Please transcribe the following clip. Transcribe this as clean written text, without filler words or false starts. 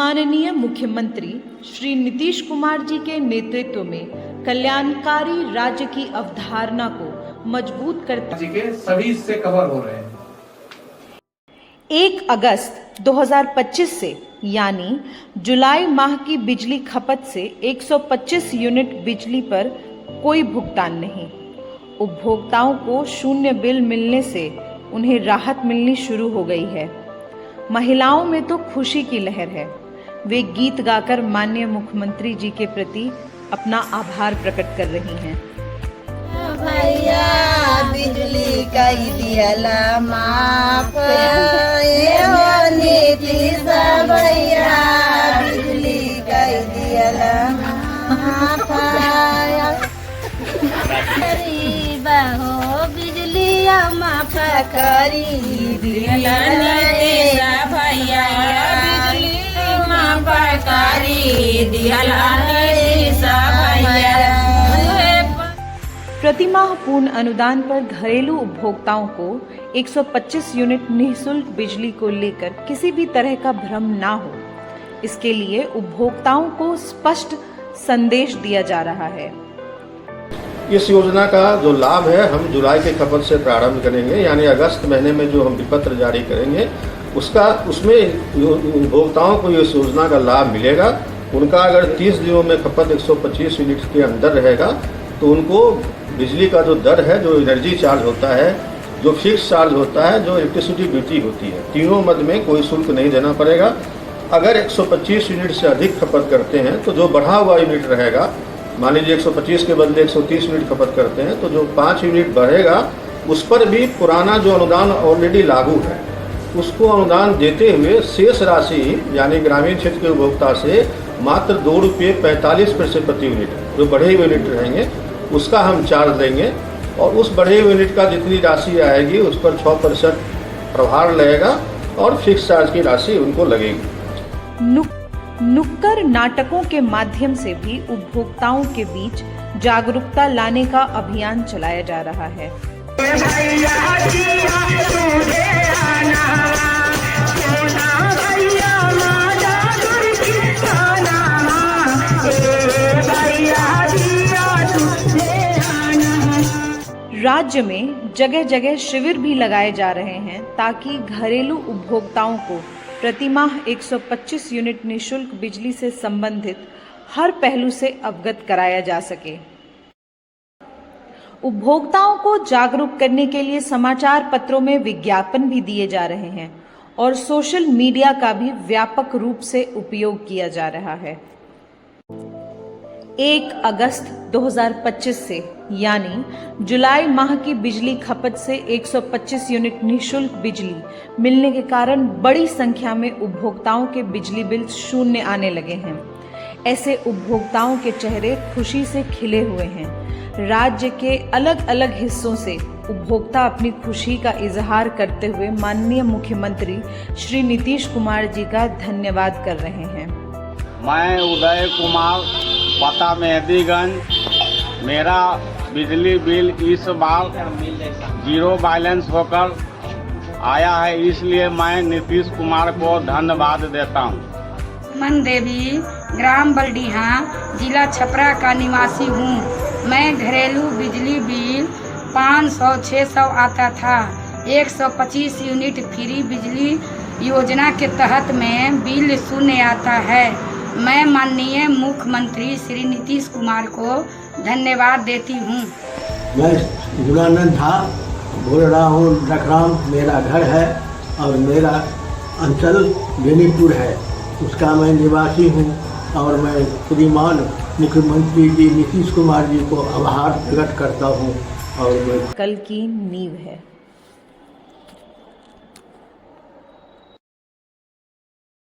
माननीय मुख्यमंत्री श्री नीतीश कुमार जी के नेतृत्व में कल्याणकारी राज्य की अवधारणा को मजबूत करते के सभी हिस्से कवर हो रहे हैं। 1 अगस्त 2025 से यानी जुलाई माह की बिजली खपत से 125 यूनिट बिजली पर कोई भुगतान नहीं। उपभोक्ताओं को शून्य बिल मिलने से उन्हें राहत मिलनी शुरू हो गई है। महिलाओं में तो खुशी की लहर है। वे गीत गाकर माननीय मुख्यमंत्री जी के प्रति अपना आभार प्रकट कर रही हैं। भैया बिजली का दियाला माफ, ये हो नीतीश भैया बिजली का दियाला माफ। गरीब हो बिजली माफ करी दियाला नीतीश भैया बिजली माफ करी दियाला नीतीश भैया। प्रतिमाह पूर्ण अनुदान पर घरेलू उपभोक्ताओं को 125 यूनिट निःशुल्क बिजली को लेकर किसी भी तरह का भ्रम ना हो, इसके लिए उपभोक्ताओं को स्पष्ट संदेश दिया जा रहा है। इस योजना का जो लाभ है हम जुलाई के खपत से प्रारंभ करेंगे, यानी अगस्त महीने में जो हम विपत्र जारी करेंगे उसमें उपभोक्ताओं को इस योजना का लाभ मिलेगा। उनका अगर 30 दिनों में खपत 125 यूनिट के अंदर रहेगा तो उनको बिजली का जो दर है, जो एनर्जी चार्ज होता है, जो फिक्स चार्ज होता है, जो इलेक्ट्रिसिटी ड्यूटी होती है, तीनों मद में कोई शुल्क नहीं देना पड़ेगा। अगर 125 यूनिट से अधिक खपत करते हैं तो जो बढ़ा हुआ यूनिट रहेगा, मान लीजिए 125 के बदले 130 यूनिट खपत करते हैं तो जो 5 यूनिट बढ़ेगा उस पर भी पुराना जो अनुदान ऑलरेडी लागू है उसको अनुदान देते हुए शेष राशि यानी ग्रामीण क्षेत्र के उपभोक्ता से मात्र ₹2.45 प्रति यूनिट जो बढ़े हुए यूनिट रहेंगे उसका हम चार्ज देंगे और उस बढ़े हुए यूनिट का जितनी राशि आएगी उस पर 6% प्रभार लगेगा और फिक्स चार्ज की राशि उनको लगेगी। नुक्कड़ नाटकों के माध्यम से भी उपभोक्ताओं के बीच जागरूकता लाने का अभियान चलाया जा रहा है। राज्य में जगह जगह शिविर भी लगाए जा रहे हैं ताकि घरेलू उपभोक्ताओं को प्रतिमाह 125 यूनिट निःशुल्क बिजली से संबंधित हर पहलू से अवगत कराया जा सके। उपभोक्ताओं को जागरूक करने के लिए समाचार पत्रों में विज्ञापन भी दिए जा रहे हैं और सोशल मीडिया का भी व्यापक रूप से उपयोग किया जा रहा है। 1 अगस्त 2025 से यानी जुलाई माह की बिजली खपत से 125 यूनिट निःशुल्क बिजली मिलने के कारण बड़ी संख्या में उपभोक्ताओं के बिजली बिल शून्य आने लगे हैं। ऐसे उपभोक्ताओं के चेहरे खुशी से खिले हुए हैं। राज्य के अलग अलग हिस्सों से उपभोक्ता अपनी खुशी का इजहार करते हुए माननीय मुख्यमंत्री श्री नीतीश कुमार जी का धन्यवाद कर रहे हैं। मैं उदय कुमार, पता मेहदीगंज। मेरा बिजली बिल इस बार 0 बैलेंस होकर आया है, इसलिए मैं नीतीश कुमार को धन्यवाद देता हूँ। मन देवी, ग्राम बलडीहा, जिला छपरा का निवासी हूँ। मैं घरेलू बिजली बिल 500-600 आता था। 125 यूनिट फ्री बिजली योजना के तहत में बिल शून्य आता है। मैं माननीय मुख्यमंत्री श्री नीतीश कुमार को धन्यवाद देती हूँ। मैं गुणानंद था, बोल रहा हूँ लखराम मेरा घर है और मेरा अंचल बेनीपुर है, उसका मैं निवासी हूँ और मैं श्रीमान मुख्यमंत्री जी नीतीश कुमार जी को आभार प्रकट करता हूँ और कल की नींव है।